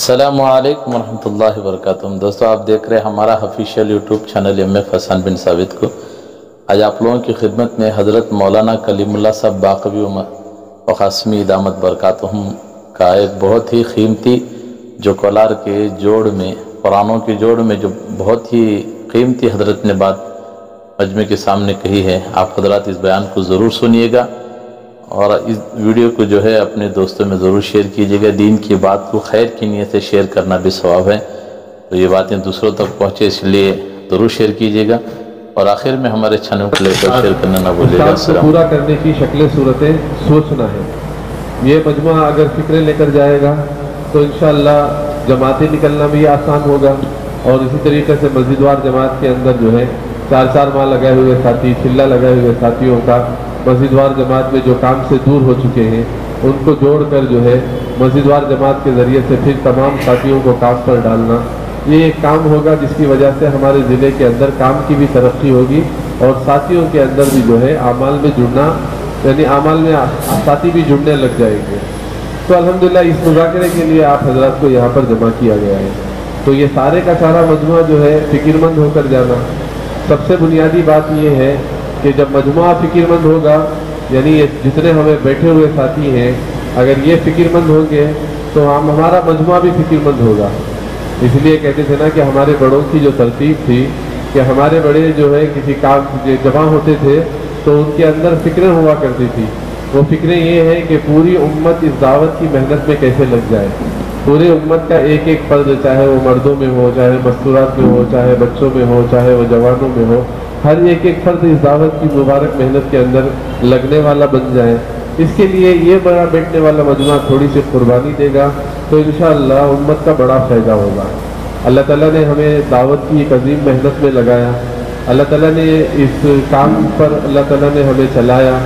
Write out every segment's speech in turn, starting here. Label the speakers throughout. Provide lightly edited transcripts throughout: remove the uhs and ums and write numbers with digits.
Speaker 1: السلام علیکم ورحمۃ اللہ وبرکاتہ۔ دوستو آپ دیکھ رہے ہیں ہمارا آفیشیل یوٹیوب چینل MF حسن بن ثابت کو۔ آج آپ لوگوں کی خدمت میں حضرت مولانا کلیم اللہ صاحب باقوی و قاسمی دامت برکاتہم کا ایک بہت ہی قیمتی جو کولار کے جوڑ میں قرآنوں کے جوڑ میں جو بہت ہی قیمتی حضرت نے بات مجمع کے سامنے کہی ہے، آپ حضرات اس بیان کو ضرور سنیے گا اور اس ویڈیو کو جو ہے اپنے دوستوں میں ضرور شیئر کیجیے گا۔ دین کی بات کو خیر کی نیت سے شیئر کرنا بھی ثواب ہے، تو یہ باتیں دوسروں تک پہنچے اس لیے ضرور شیئر کیجیے گا، اور آخر میں ہمارے چینل کو لے کر شیئر کرنا نہ بھولیے گا۔
Speaker 2: پورا کرنے کی شکلیں صورتیں سوچنا ہے۔ یہ مجموعہ اگر فکریں لے کر جائے گا تو انشاءاللہ جماعتیں نکلنا بھی آسان ہوگا، اور اسی طریقے سے مسجد وار جماعت کے اندر جو ہے چار ماہ لگائے ہوئے ساتھی، چلہ لگائے ہوئے ساتھیوں کا مسجد وار جماعت میں جو کام سے دور ہو چکے ہیں ان کو جوڑ کر جو ہے مسجد وار جماعت کے ذریعے سے پھر تمام ساتھیوں کو کام پر ڈالنا، یہ ایک کام ہوگا جس کی وجہ سے ہمارے ضلع کے اندر کام کی بھی ترقی ہوگی، اور ساتھیوں کے اندر بھی جو ہے اعمال میں جڑنا، یعنی اعمال میں ساتھی بھی جڑنے لگ جائیں گے۔ تو الحمدللہ اس مذاکرے کے لیے آپ حضرات کو یہاں پر جمع کیا گیا ہے۔ تو یہ سارے کا سارا مجموعہ جو ہے فکر مند ہو کر جانا۔ سب سے بنیادی بات یہ ہے کہ جب مجموعہ فکر مند ہوگا، یعنی جتنے ہمیں بیٹھے ہوئے ساتھی ہیں اگر یہ فکر مند ہوں گے تو ہمارا مجموعہ بھی فکر مند ہوگا۔ اس لیے کہتے تھے نا کہ ہمارے بڑوں کی جو ترتیب تھی کہ ہمارے بڑے جو ہے کسی کام جمع ہوتے تھے تو ان کے اندر فکریں ہوا کرتی تھی۔ وہ فکریں یہ ہیں کہ پوری امت اس دعوت کی محنت میں کیسے لگ جائے، پوری امت کا ایک ایک فرد، چاہے وہ مردوں میں ہو، چاہے مستورات میں ہو، چاہے بچوں میں ہو، چاہے وہ جوانوں میں ہو، ہر ایک ایک فرد اس دعوت کی مبارک محنت کے اندر لگنے والا بن جائے۔ اس کے لیے یہ بڑا بیٹھنے والا مجموعہ تھوڑی سی قربانی دے گا تو انشاءاللہ امت کا بڑا فائدہ ہوگا۔ اللہ تعالیٰ نے ہمیں دعوت کی ایک عظیم محنت میں لگایا، اللہ تعالیٰ نے اس کام پر اللہ تعالیٰ نے ہمیں چلایا،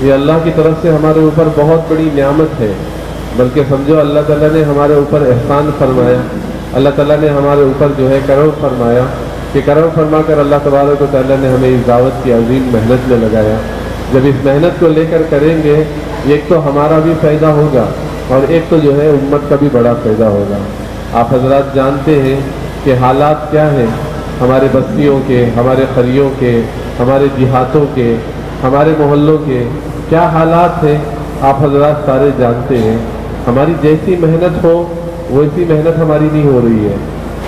Speaker 2: یہ اللہ کی طرف سے ہمارے اوپر بہت بڑی نعمت ہے، بلکہ سمجھو اللہ تعالیٰ نے ہمارے اوپر احسان فرمایا، اللہ تعالیٰ نے ہمارے اوپر جو ہے کرم فرمایا کہ کرم فرما کر اللہ تبارک و تعالیٰ نے ہمیں اس دعوت کی عظیم محنت میں لگایا۔ جب اس محنت کو لے کر کریں گے ایک تو ہمارا بھی فائدہ ہوگا اور ایک تو جو ہے امت کا بھی بڑا فائدہ ہوگا۔ آپ حضرات جانتے ہیں کہ حالات کیا ہیں ہمارے بستیوں کے، ہمارے قریوں کے، ہمارے دیہاتوں کے، ہمارے محلوں کے کیا حالات ہیں، آپ حضرات سارے جانتے ہیں۔ ہماری جیسی محنت ہو ویسی محنت ہماری نہیں ہو رہی ہے۔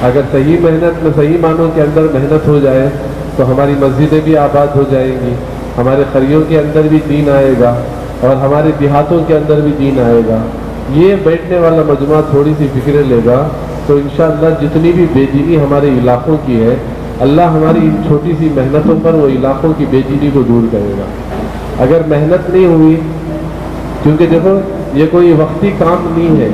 Speaker 2: اگر صحیح محنت میں صحیح معنوں کے اندر محنت ہو جائے تو ہماری مسجدیں بھی آباد ہو جائیں گی، ہمارے قریوں کے اندر بھی دین آئے گا اور ہمارے دیہاتوں کے اندر بھی دین آئے گا۔ یہ بیٹھنے والا مجموعہ تھوڑی سی فکریں لے گا تو انشاءاللہ جتنی بھی بے دینی ہمارے علاقوں کی ہے، اللہ ہماری ان چھوٹی سی محنتوں پر وہ علاقوں کی بے دینی کو دور کرے گا۔ اگر محنت نہیں ہوئی، کیونکہ دیکھو یہ کوئی وقتی کام نہیں ہے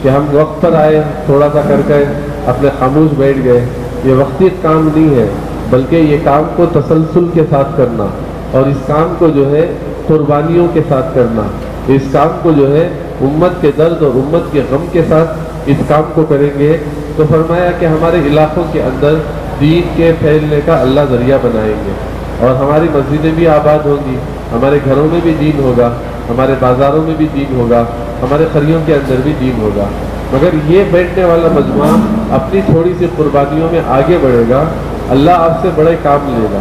Speaker 2: کہ ہم وقت پر آئے تھوڑا سا کر کے اپنے خاموش بیٹھ گئے، یہ وقتی کام نہیں ہے، بلکہ یہ کام کو تسلسل کے ساتھ کرنا، اور اس کام کو جو ہے قربانیوں کے ساتھ کرنا، اس کام کو جو ہے امت کے درد اور امت کے غم کے ساتھ اس کام کو کریں گے تو فرمایا کہ ہمارے علاقوں کے اندر دین کے پھیلنے کا اللہ ذریعہ بنائیں گے، اور ہماری مسجدیں بھی آباد ہوں گی، ہمارے گھروں میں بھی دین ہوگا، ہمارے بازاروں میں بھی دین ہوگا، ہمارے قریوں کے اندر بھی دین ہوگا۔ مگر یہ بیٹھنے والا مجموعہ اپنی تھوڑی سی قربانیوں میں آگے بڑھے گا، اللہ آپ سے بڑے کام لے گا۔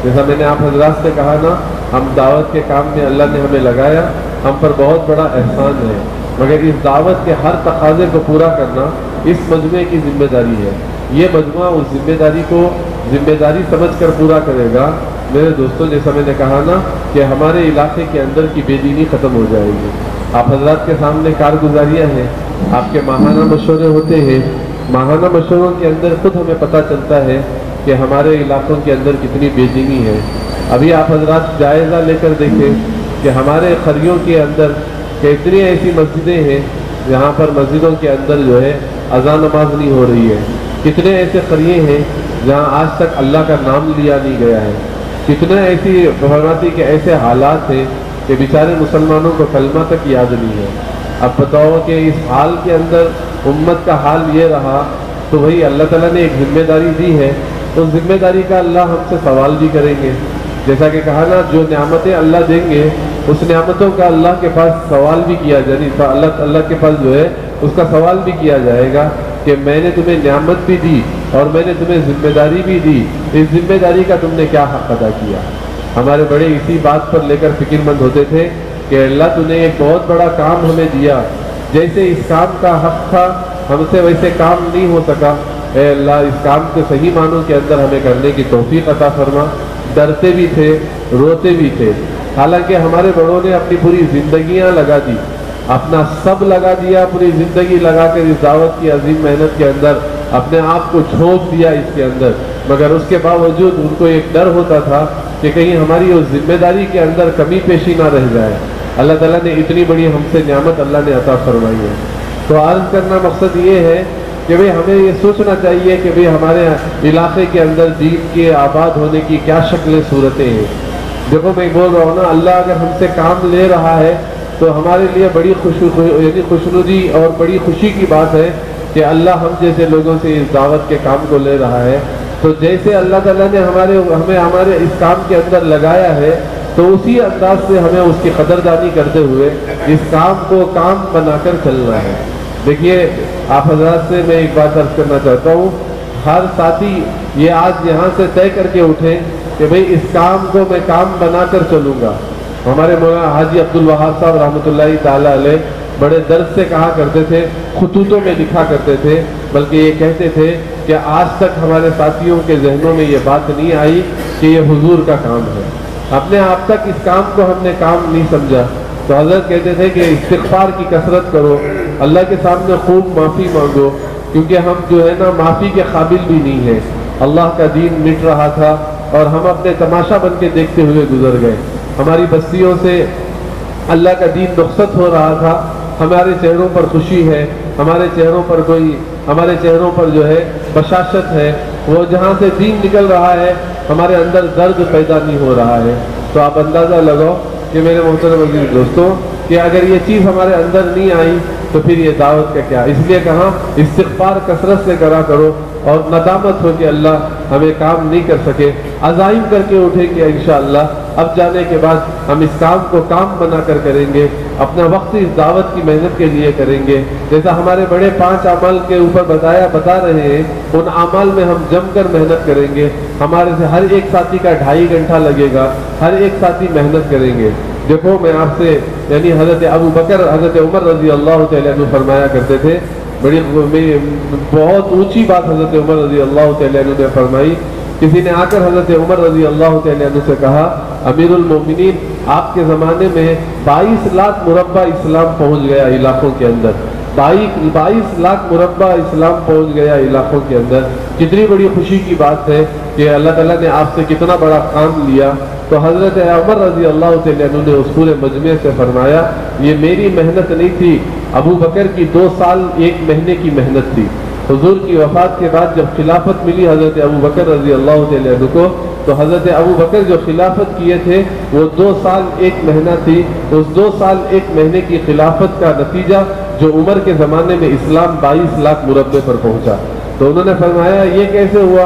Speaker 2: جیسا میں نے آپ حضرات سے کہا نا، ہم دعوت کے کام میں اللہ نے ہمیں لگایا، ہم پر بہت بڑا احسان ہے، مگر اس دعوت کے ہر تقاضے کو پورا کرنا اس مجموعے کی ذمہ داری ہے۔ یہ مجموعہ اس ذمہ داری کو ذمہ داری سمجھ کر پورا کرے گا۔ میرے دوستوں، جیسا میں نے کہا نا کہ ہمارے علاقے کے اندر کی بے دینی ختم ہو جائے گی۔ آپ حضرات کے سامنے کارگزاریاں ہیں، آپ کے ماہانہ مشورے ہوتے ہیں، ماہانہ مشوروں کے اندر خود ہمیں پتہ چلتا ہے کہ ہمارے علاقوں کے اندر کتنی بے دینی ہے۔ ابھی آپ حضرات جائزہ لے کر دیکھیں کہ ہمارے قریوں کے اندر کتنی ایسی مسجدیں ہیں جہاں پر مسجدوں کے اندر جو ہے اذان نماز نہیں ہو رہی ہے، کتنے ایسے قریے ہیں جہاں آج تک اللہ کا نام لیا نہیں گیا ہے، کتنے ایسی فرماتی کے ایسے حالات ہیں کہ بیچارے مسلمانوں کو کلمہ تک یاد نہیں ہے۔ اب بتاؤ کہ اس حال کے اندر امت کا حال یہ رہا تو وہی اللہ تعالیٰ نے ایک ذمہ داری دی ہے، اس ذمہ داری کا اللہ ہم سے سوال بھی کریں گے۔ جیسا کہ کہا نا، جو نعمتیں اللہ دیں گے اس نعمتوں کا اللہ کے پاس سوال بھی کیا جائے، اللہ کے پاس جو ہے اس کا سوال بھی کیا جائے گا کہ میں نے تمہیں نعمت بھی دی اور میں نے تمہیں ذمہ داری بھی دی، اس ذمہ داری کا تم نے کیا حق ادا کیا؟ ہمارے بڑے اسی بات پر لے کر فکر مند ہوتے تھے کہ اللہ تو نے ایک بہت بڑا کام ہمیں دیا، جیسے اس کام کا حق تھا ہم سے ویسے کام نہیں ہو سکا، اے اللہ اس کام کے صحیح معنوں کے اندر ہمیں کرنے کی توفیق عطا فرما۔ ڈرتے بھی تھے، روتے بھی تھے، حالانکہ ہمارے بڑوں نے اپنی پوری زندگیاں لگا دی، اپنا سب لگا دیا، پوری زندگی لگا کر اس دعوت کی عظیم محنت کے اندر اپنے آپ کو جھونک دیا اس کے اندر، مگر اس کے باوجود ان کو ایک ڈر ہوتا تھا کہ کہیں ہماری اس ذمہ داری کے اندر کمی پیشی نہ رہ جائے۔ اللہ تعالیٰ نے اتنی بڑی ہم سے نعمت اللہ نے عطا فرمائی ہے۔ تو عرض کرنا مقصد یہ ہے کہ بھئی ہمیں یہ سوچنا چاہیے کہ بھئی ہمارے علاقے کے اندر دین کے آباد ہونے کی کیا شکلیں صورتیں ہیں۔ دیکھو میں بول رہا ہوں نا، اللہ اگر ہم سے کام لے رہا ہے تو ہمارے لیے بڑی خوشنودی اور بڑی خوشی کی بات ہے کہ اللہ ہم جیسے لوگوں سے اس دعوت کے کام کو لے رہا ہے۔ تو جیسے اللہ تعالیٰ نے ہمیں ہمارے اس کام کے اندر لگایا ہے تو اسی انداز سے ہمیں اس کی قدردانی کرتے ہوئے اس کام کو کام بنا کر چلنا ہے۔ دیکھیے آپ حضرات سے میں ایک بات عرض کرنا چاہتا ہوں، ہر ساتھی یہ آج یہاں سے طے کر کے اٹھیں کہ بھئی اس کام کو میں کام بنا کر چلوں گا۔ ہمارے مولانا حاجی عبدالوہاب صاحب رحمۃ اللہ تعالیٰ علیہ بڑے درد سے کہا کرتے تھے، خطوطوں میں لکھا کرتے تھے، بلکہ یہ کہتے تھے کہ آج تک ہمارے ساتھیوں کے ذہنوں میں یہ بات نہیں آئی کہ یہ حضور کا کام ہے، اپنے آپ تک اس کام کو ہم نے کام نہیں سمجھا۔ تو حضرت کہتے تھے کہ استغفار کی کثرت کرو، اللہ کے سامنے خوب معافی مانگو، کیونکہ ہم جو ہے نا معافی کے قابل بھی نہیں ہیں۔ اللہ کا دین مٹ رہا تھا اور ہم اپنے تماشا بن کے دیکھتے ہوئے گزر گئے، ہماری بستیوں سے اللہ کا دین رخصت ہو رہا تھا، ہمارے چہروں پر خوشی ہے، ہمارے چہروں پر جو ہے بشاشت ہے، وہ جہاں سے دین نکل رہا ہے ہمارے اندر درد پیدا نہیں ہو رہا ہے۔ تو آپ اندازہ لگاؤ کہ میرے محترم عزیز دوستوں کہ اگر یہ چیز ہمارے اندر نہیں آئی تو پھر یہ دعوت کا کیا؟ اس لیے کہا استغفار کثرت سے کرا کرو اور ندامت ہو کہ اللہ ہمیں کام نہیں کر سکے، عزائم کر کے اٹھے کہ انشاءاللہ اب جانے کے بعد ہم اس کام کو کام بنا کر کریں گے، اپنا وقت اس دعوت کی محنت کے لیے کریں گے۔ جیسا ہمارے بڑے 5 اعمال کے اوپر بتا رہے ہیں، ان اعمال میں ہم جم کر محنت کریں گے، ہمارے سے ہر ایک ساتھی کا 2.5 گھنٹہ لگے گا، ہر ایک ساتھی محنت کریں گے۔ دیکھو میں آپ سے یعنی حضرت ابو بکر حضرت عمر رضی اللہ تعالیٰ عنہ فرمایا کرتے تھے، بہت اونچی بات حضرت عمر رضی اللہ تعالیٰ عنہ نے فرمائی۔ کسی نے آ کر حضرت عمر رضی اللہ تعالیٰ عنہ سے کہا، امیر المومنین آپ کے زمانے میں 22 لاکھ مربع اسلام پہنچ گیا علاقوں کے اندر، 22 لاکھ مربع اسلام پہنچ گیا علاقوں کے اندر، کتنی بڑی خوشی کی بات ہے کہ اللہ تعالیٰ نے آپ سے کتنا بڑا کام لیا۔ تو حضرت عمر رضی اللہ تعالیٰ عنہ نے اس پورے مجمع سے فرمایا، یہ میری محنت نہیں تھی، ابو بکر کی 2 سال 1 مہینے کی محنت تھی۔ حضور کی وفات کے بعد جب خلافت ملی حضرت ابو بکر رضی اللہ تعالیٰ عنہ کو، تو حضرت ابو بکر جو خلافت کیے تھے وہ 2 سال 1 مہینہ تھی، اس 2 سال 1 مہینے کی خلافت کا نتیجہ جو عمر کے زمانے میں اسلام 22 لاکھ مربع پر پہنچا۔ تو انہوں نے فرمایا یہ کیسے ہوا؟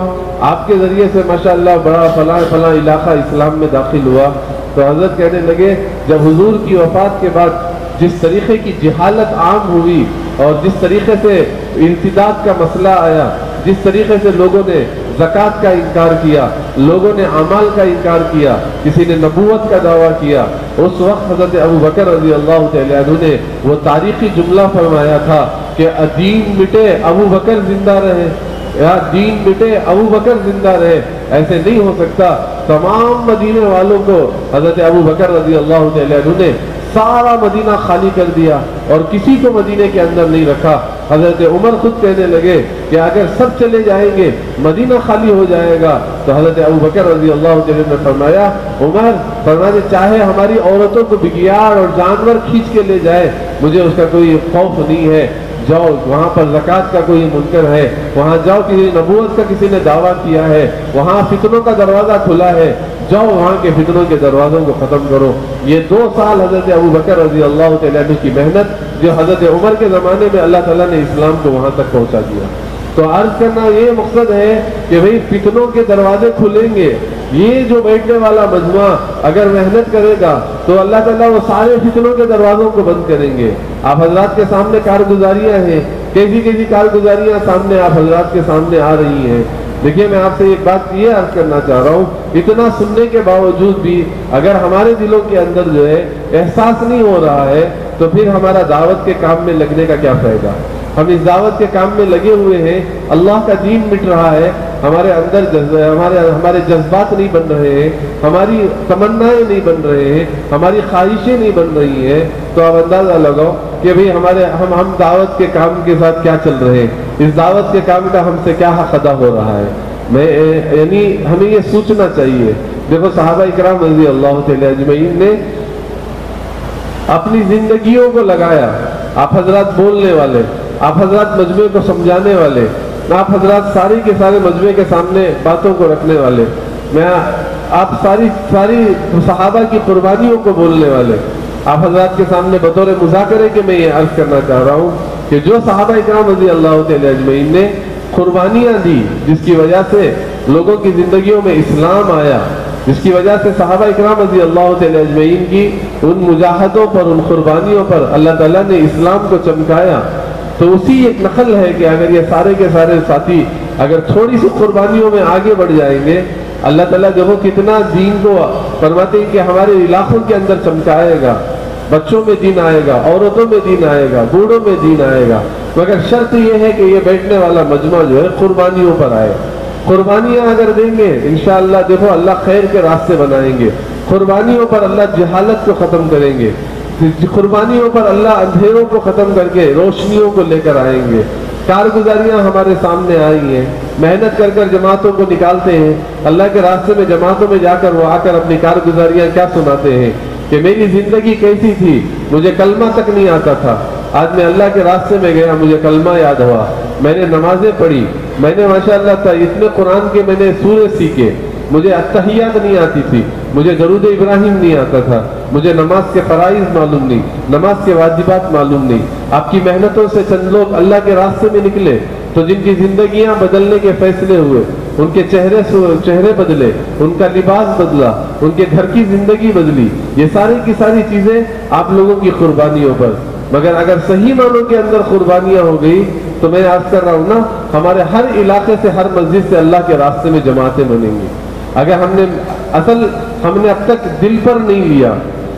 Speaker 2: آپ کے ذریعے سے ماشاءاللہ بڑا فلاں علاقہ اسلام میں داخل ہوا۔ تو حضرت کہنے لگے جب حضور کی وفات کے بعد جس طریقے کی جہالت عام ہوئی اور جس طریقے سے ارتداد کا مسئلہ آیا، جس طریقے سے لوگوں نے زکوٰۃ کا انکار کیا، لوگوں نے اعمال کا انکار کیا، کسی نے نبوت کا دعویٰ کیا، اس وقت حضرت ابو بکر رضی اللہ تعالیٰ عنہ نے وہ تاریخی جملہ فرمایا تھا کہ دین مٹے ابو بکر زندہ رہے، یا دین مٹے ابو بکر زندہ رہے۔ ایسے نہیں ہو سکتا۔ تمام مدینے والوں کو حضرت ابو بکر رضی اللہ تعالیٰ عنہ نے سارا مدینہ خالی کر دیا اور کسی کو مدینے کے اندر نہیں رکھا۔ حضرت عمر خود کہنے لگے کہ اگر سب چلے جائیں گے مدینہ خالی ہو جائے گا۔ تو حضرت ابو بکر رضی اللہ تعالیٰ نے فرمایا، عمر فرمانے چاہے ہماری عورتوں کو بگیار اور جانور کھینچ کے لے جائے، مجھے اس کا کوئی خوف نہیں ہے۔ جاؤ وہاں پر زکوٰۃ کا کوئی منکر ہے، وہاں جاؤ کسی نبوت کا کسی نے دعویٰ کیا ہے، وہاں فتنوں کا دروازہ کھلا ہے، جاؤ وہاں کے فتنوں کے دروازوں کو ختم کرو۔ یہ 2 سال حضرت ابو بکر رضی اللہ تعالیٰ عنہ کی محنت جو حضرت عمر کے زمانے میں اللہ تعالیٰ نے اسلام کو وہاں تک پہنچا دیا۔ تو عرض کرنا یہ مقصد ہے کہ بھئی فتنوں کے دروازے کھلیں گے. یہ جو بیٹھنے والا مجموعہ اگر محنت کرے گا تو اللہ تعالیٰ وہ سارے فتنوں کے دروازوں کو بند کریں گے. آپ حضرات کے سامنے کارگزاریاں ہیں، کیسی کیسی کارگزاریاں سامنے آپ حضرات کے سامنے آ رہی ہیں. دیکھیے میں آپ سے ایک بات یہ عرض کرنا چاہ رہا ہوں، اتنا سننے کے باوجود بھی اگر ہمارے دلوں کے اندر جو ہے احساس نہیں ہو رہا ہے تو پھر ہمارا دعوت کے کام میں لگنے کا کیا فائدہ. ہم اس دعوت کے کام میں لگے ہوئے ہیں، اللہ کا دین مٹ رہا ہے، ہمارے اندر ہمارے جذبات نہیں بن رہے ہیں، ہماری تمنائیں نہیں بن رہے ہیں، ہماری خواہشیں نہیں بن رہی ہیں، تو آپ اندازہ لگاؤ کہ بھئی ہم دعوت کے کام کے ساتھ کیا چل رہے ہیں، اس دعوت کے کام کا ہم سے کیا حق ادا ہو رہا ہے. یعنی ہمیں یہ سوچنا چاہیے. دیکھو صحابہ اکرام رضی اللہ تعالی اجمعین نے اپنی زندگیوں کو لگایا. آپ حضرات بولنے والے، آپ حضرات مجموعے کو سمجھانے والے، آپ حضرات سارے کے سارے مجموعے کے سامنے باتوں کو رکھنے والے، میں آپ ساری صحابہ کی قربانیوں کو بولنے والے، آپ حضرات کے سامنے بطور مذاکرے کے میں یہ عرض کرنا چاہ رہا ہوں کہ جو صحابہ اکرام رضی اللہ تعالی اجمعین نے قربانیاں دی، جس کی وجہ سے لوگوں کی زندگیوں میں اسلام آیا، جس کی وجہ سے صحابہ اکرام رضی اللہ تعالی اجمعین کی ان مجاہدوں پر، ان قربانیوں پر اللہ تعالیٰ نے اسلام کو چمکایا، تو اسی ایک نقل ہے کہ اگر یہ سارے کے سارے ساتھی اگر تھوڑی سی قربانیوں میں آگے بڑھ جائیں گے، اللہ تعالیٰ دیکھو کتنا دین کو فرماتے ہیں کہ ہمارے علاقوں کے اندر چمکائے گا. بچوں میں دین آئے گا، عورتوں میں دین آئے گا، بوڑھوں میں دین آئے گا، مگر شرط یہ ہے کہ یہ بیٹھنے والا مجمع جو ہے قربانیوں پر آئے. قربانیاں اگر دیں گے انشاءاللہ دیکھو اللہ خیر کے راستے بنائیں گے. قربانیوں پر اللہ جہالت کو ختم کریں گے. قربانیوں پر اللہ اندھیروں کو ختم کر کے روشنیوں کو لے کر آئیں گے. کارگزاریاں ہمارے سامنے آئی ہیں، محنت کر کر جماعتوں کو نکالتے ہیں. اللہ کے راستے میں جماعتوں میں جا کر وہ آ کر اپنی کارگزاریاں کیا سناتے ہیں کہ میری زندگی کیسی تھی، مجھے کلمہ تک نہیں آتا تھا، آج میں اللہ کے راستے میں گیا، مجھے کلمہ یاد ہوا، میں نے نمازیں پڑھی، میں نے ماشاءاللہ اتنے قرآن کے میں نے سورے سیکھے، مجھے التحیات نہیں آتی تھی، مجھے درود ابراہیم نہیں آتا تھا، مجھے نماز کے فرائض معلوم نہیں، نماز کے واجبات معلوم نہیں. آپ کی محنتوں سے چند لوگ اللہ کے راستے میں نکلے تو جن کی زندگیاں بدلنے کے فیصلے ہوئے، ان کے چہرے بدلے، ان کا لباس بدلا، ان کے گھر کی زندگی بدلی، یہ ساری کی ساری چیزیں آپ لوگوں کی قربانیوں پر. مگر اگر صحیح معنوں کے اندر قربانیاں ہو گئی تو میں عرض کر رہا ہوں نا، ہمارے ہر علاقے سے، ہر مسجد سے اللہ کے راستے میں جماعتیں بنیں گی. اگر ہم نے اب تک دل پر نہیں لیا،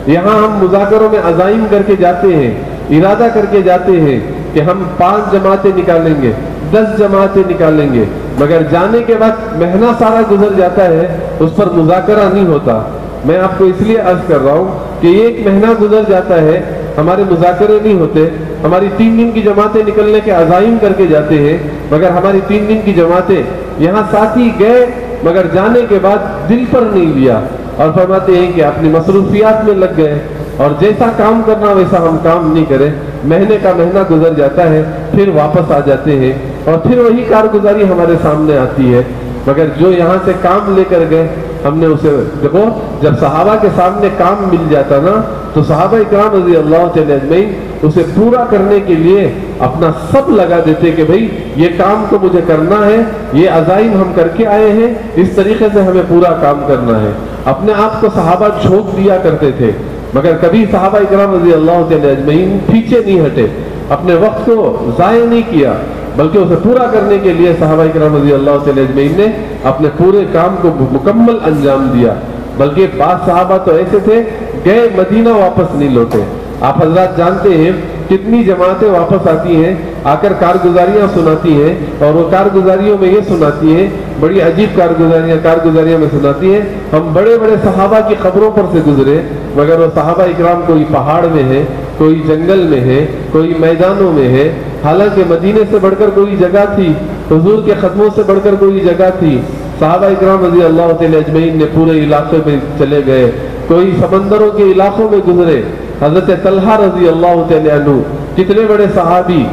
Speaker 2: یہاں ہم مذاکروں میں عزائم کر کے جاتے ہیں، ارادہ کر کے جاتے ہیں کہ ہم 5 جماعتیں نکالیں گے، 10 جماعتیں نکالیں گے، مگر جانے کے بعد مہینہ سارا گزر جاتا ہے، اس پر مذاکرہ نہیں ہوتا. میں آپ کو اس لیے عرض کر رہا ہوں کہ 1 مہینہ گزر جاتا ہے، ہمارے مذاکرے نہیں ہوتے، ہماری 3 دن کی جماعتیں نکلنے کے عزائم کر کے جاتے ہیں، مگر ہماری 3 دن کی جماعتیں یہاں ساتھی گئے مگر جانے کے بعد دل پر نہیں لیا، اور فرماتے ہیں کہ اپنی مصروفیات میں لگ گئے، اور جیسا کام کرنا ویسا ہم کام نہیں کرے. مہینے کا مہینہ گزر جاتا ہے، پھر واپس آ جاتے ہیں، اور پھر وہی کارگزاری ہمارے سامنے آتی ہے. مگر جو یہاں سے کام لے کر گئے ہم نے اسے دیکھو، جب صحابہ کے سامنے کام مل جاتا نا تو صحابہ اکرام رضی اللہ تعالی اجمعین اسے پورا کرنے کے لیے اپنا سب لگا دیتے کہ بھئی یہ کام تو مجھے کرنا ہے، یہ عزائم ہم کر کے آئے ہیں، اس طریقے سے ہمیں پورا کام کرنا ہے. اپنے آپ کو صحابہ جھونک دیا کرتے تھے، مگر کبھی صحابہ اکرام رضی اللہ تعالی اجمعین پیچھے نہیں ہٹے، اپنے وقت کو ضائع نہیں کیا، بلکہ اسے پورا کرنے کے لیے صحابہ اکرام رضی اللہ تعالی اجمعین نے اپنے پورے کام کو مکمل انجام دیا. بلکہ 5 صحابہ تو ایسے تھے گئے مدینہ واپس نہیں لوٹے. آپ حضرات جانتے ہیں کتنی جماعتیں واپس آتی ہیں، آ کر کارگزاریاں سناتی ہیں، اور وہ کارگزاریوں میں یہ سناتی ہیں، بڑی عجیب کارگزاریاں میں سناتی ہیں، ہم بڑے بڑے صحابہ کی قبروں پر سے گزرے، مگر وہ صحابہ اکرام کوئی پہاڑ میں ہے، کوئی جنگل میں ہے، کوئی میدانوں میں ہے. حالانکہ مدینے سے بڑھ کر کوئی جگہ تھی، حضور کے قدموں سے بڑھ کر کوئی جگہ تھی. صحابہ اکرام رضی اللہ تعالی اجمعین نے پورے علاقے میں چلے گئے، کوئی سمندروں کے علاقوں میں گزرے. حضرت طلحہ رضی اللہ تعالی عنہ کتنے بڑے صحابی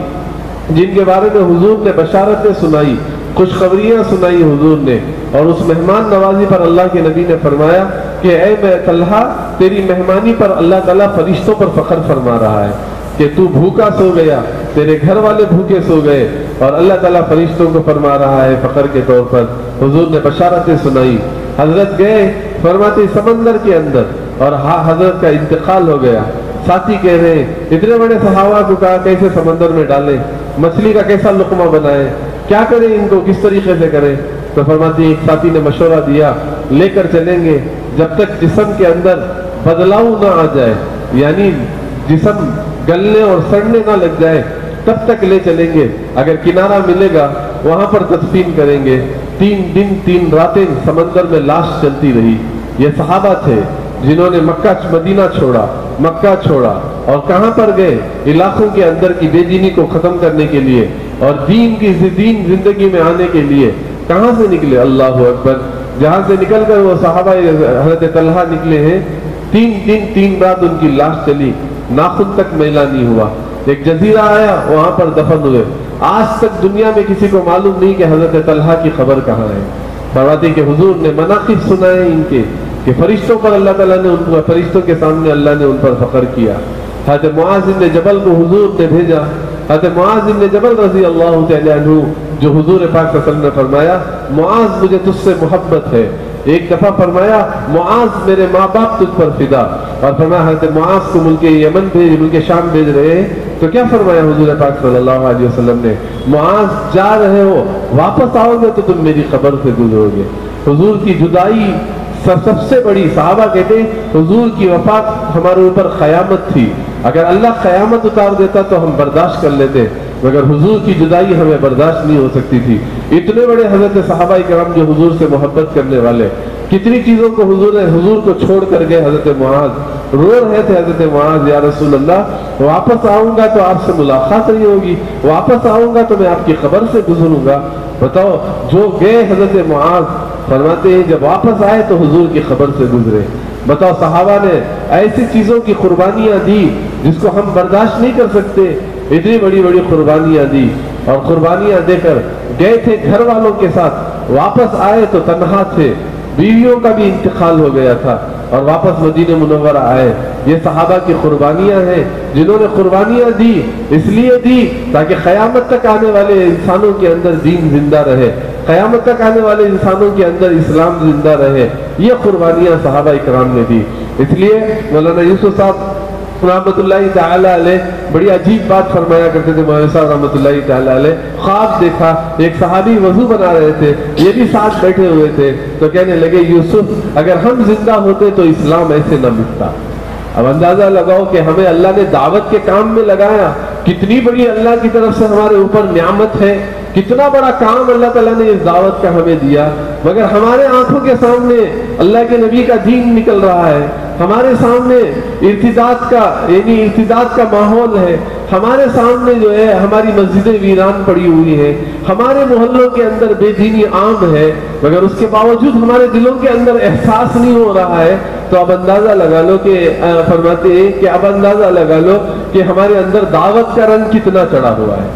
Speaker 2: جن کے بارے میں حضور نے بشارتیں سنائی، خوشخبریاں سنائی حضور نے، اور اس مہمان نوازی پر اللہ کے نبی نے فرمایا کہ اے میں طلحہ، تیری مہمانی پر اللہ تعالیٰ فرشتوں پر فخر فرما رہا ہے کہ تو بھوکا سو گیا، تیرے گھر والے بھوکے سو گئے، اور اللہ تعالیٰ فرشتوں کو فرما رہا ہے فقر کے طور پر۔ حضور نے بشارتیں سنائی، حضرت گئے فرماتے سمندر کے اندر، اور حضرت کا انتقال ہو گیا۔ ساتھی کہہ رہے ہیں اتنے بڑے صحابہ کو کہا کیسے سمندر میں ڈالیں، مچھلی کا کیسا لقمہ بنائیں، کیا کریں ان کو، کس طریقے سے کریں؟ تو فرماتی ایک ساتھی نے مشورہ دیا لے کر چلیں گے جب تک جسم کے اندر بدلاؤ نہ آ جائے، یعنی جسم گلنے اور سڑنے نہ لگ جائے تب تک لے چلیں گے، اگر کنارہ ملے گا وہاں پر تدفین کریں گے۔ 3 دن 3 راتیں سمندر میں لاش چلتی رہی۔ یہ صحابہ تھے جنہوں نے مدینہ چھوڑا، مکہ چھوڑا، اور کہاں پر گئے؟ علاقوں کے اندر کی بے دینی کو ختم کرنے کے لیے اور دین زندگی میں آنے کے لیے۔ کہاں سے نکلے؟ اللہ اکبر، جہاں سے نکل کر وہ صحابہ حضرت طلحہ نکلے ہیں، 3 دن 3 رات ان کی لاش چلی، ناخن تک میلا نہیں ہوا۔ ایک جزیرہ آیا، وہاں پر دفن ہوئے۔ آج تک دنیا میں کسی کو معلوم نہیں کہ حضرت طلحہ کی خبر کہاں ہے۔ فرماتے کہ حضور نے مناقب سنائے ان کے کہ فرشتوں پر اللہ تعالیٰ نے ان کو، فرشتوں کے سامنے اللہ نے ان پر فخر کیا۔ حضرت معاذ بن جبل کو حضور نے بھیجا، حضرت معاذ بن جبل رضی اللہ تعالیٰ عنہ، جو حضور پاک صلی اللہ علیہ وسلم نے فرمایا معاذ مجھے تجھ سے محبت ہے۔ ایک دفعہ فرمایا معاذ میرے ماں باپ تجھ پر فدا، اور فرمایا حضرت معاذ کو ملک یمن ملک شام بھیج رہے ہیں، تو کیا فرمایا حضور پاک صلی اللہ علیہ وسلم نے؟ معاذ جا رہے ہو، واپس آؤ گے تو تم میری قبر سے گزرو گے۔ حضور کی جدائی سب سے بڑی، صحابہ کہتے ہیں حضور کی وفات ہمارے اوپر قیامت تھی، اگر اللہ قیامت اتار دیتا تو ہم برداشت کر لیتے، مگر حضور کی جدائی ہمیں برداشت نہیں ہو سکتی تھی۔ اتنے بڑے حضرت صحابہ کرام جو حضور سے محبت کرنے والے، کتنی چیزوں کو حضور کو چھوڑ کر گئے۔ حضرت معاذ رو رہے تھے، حضرت معاذ یا رسول اللہ واپس آؤں گا تو آپ سے ملاقات نہیں ہوگی، واپس آؤں گا تو میں آپ کی قبر سے گزروں گا۔ بتاؤ، جو گئے حضرت معاذ فرماتے ہیں جب واپس آئے تو حضور کی خبر سے گزرے۔ بتاؤ، صحابہ نے ایسی چیزوں کی قربانیاں دی جس کو ہم برداشت نہیں کر سکتے، اتنی بڑی بڑی قربانیاں دی، اور قربانیاں دے کر گئے تھے گھر والوں کے ساتھ، واپس آئے تو تنہا تھے، بیویوں کا بھی انتقال ہو گیا تھا، اور واپس مدینہ منورہ آئے۔ یہ صحابہ کی قربانیاں ہیں، جنہوں نے قربانیاں دی اس لیے دی تاکہ قیامت تک آنے والے انسانوں کے اندر دین زندہ رہے، قیامت تک آنے والے انسانوں کے اندر اسلام زندہ رہے۔ یہ قربانیاں صحابہ کرام نے دی۔ اس لیے مولانا یوسف صاحب رحمۃ اللہ تعالی علیہ بڑی عجیب بات فرمایا کرتے تھے۔ مولانا صاحب رحمۃ اللہ تعالی علیہ خواب دیکھا، ایک صحابی وضو بنا رہے تھے، یہ بھی ساتھ بیٹھے ہوئے تھے، تو کہنے لگے یوسف اگر ہم زندہ ہوتے تو اسلام ایسے نہ مٹتا۔ اب اندازہ لگاؤ کہ ہمیں اللہ نے دعوت کے کام میں لگایا، کتنی بڑی اللہ کی طرف سے ہمارے اوپر نعمت ہے، کتنا بڑا کام اللہ تعالیٰ نے اس دعوت کا ہمیں دیا، مگر ہمارے آنکھوں کے سامنے اللہ کے نبی کا دین نکل رہا ہے، ہمارے سامنے ارتداد کا ماحول ہے، ہمارے سامنے جو ہے ہماری مسجدیں ویران پڑی ہوئی ہیں، ہمارے محلوں کے اندر بے دینی عام ہے، مگر اس کے باوجود ہمارے دلوں کے اندر احساس نہیں ہو رہا ہے۔ تو اب اندازہ لگا لو کہ فرماتے ہیں کہ اب اندازہ لگا لو کہ ہمارے اندر دعوت کا رنگ کتنا چڑھا ہوا ہے،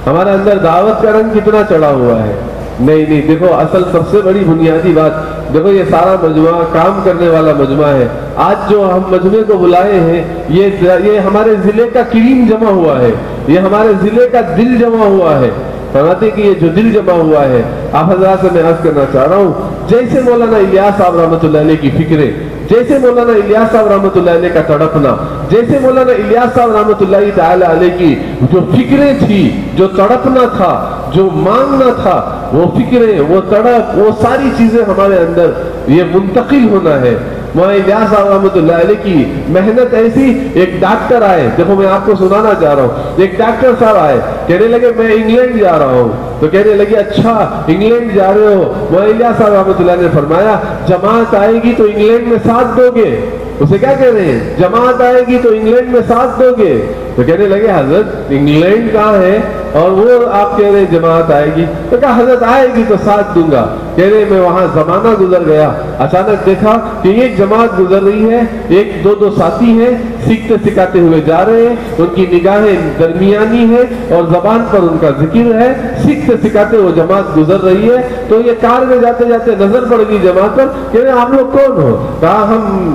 Speaker 2: ہمارے اندر دعوت کا رنگ کتنا چڑھا ہوا ہے۔ نہیں، دیکھو اصل سب سے بڑی بنیادی بات، دیکھو یہ سارا مجموعہ کام کرنے والا مجموعہ ہے۔ آج جو ہم مجموعے کو بلائے ہیں، یہ ہمارے ضلع کا کریم جمع ہوا ہے، یہ ہمارے ضلع کا دل جمع ہوا ہے۔ فرماتے کہ یہ جو دل جمع ہوا ہے، آپ حضرات سے میں عرض کرنا چاہ رہا ہوں، جیسے مولانا الیاس صاحب رحمۃ اللہ علیہ کی فکریں، جیسے مولانا الیاس صاحب رحمۃ اللہ علیہ کا تڑپنا، جیسے مولانا الیاس صاحب رحمۃ اللہ تعالی علیہ کی جو فکریں تھی، جو تڑپنا تھا، جو مانگنا تھا، وہ فکریں، وہ تڑپ، وہ ساری چیزیں ہمارے اندر یہ منتقل ہونا ہے۔ مولانا الیاس صاحب رحمۃ اللہ علیہ کی محنت ایسی، ایک ڈاکٹر آئے، دیکھو میں آپ کو سنانا چاہ رہا ہوں، ایک ڈاکٹر صاحب آئے، کہنے لگے میں انگلینڈ جا رہا ہوں، تو کہنے لگے اچھا انگلینڈ جا رہے ہو؟ مولانا الیاس صاحب رحمۃ اللہ نے فرمایا جماعت آئے گی تو انگلینڈ میں ساتھ دو گے؟ اسے کیا کہہ رہے ہیں؟ جماعت آئے گی تو انگلینڈ میں ساتھ دو گے؟ تو کہنے لگے حضرت انگلینڈ کہاں ہے اور وہ آپ کہہ رہے جماعت آئے گی؟ تو کہا حضرت آئے گی تو ساتھ دوں گا۔ کہہ رہے میں وہاں زمانہ گزر گیا، اچانک دیکھا کہ ایک جماعت گزر رہی ہے، ایک دو ساتھی ہیں، سیکھتے سکھاتے ہوئے جا رہے ہیں، ان کی نگاہیں درمیانی ہے اور زبان پر ان کا ذکر ہے، سیکھتے سکھاتے وہ جماعت گزر رہی ہے۔ تو یہ کار میں جاتے جاتے نظر پڑ گئی جماعت پر، کہہ رہے آپ لوگ کون ہو؟ کہا ہم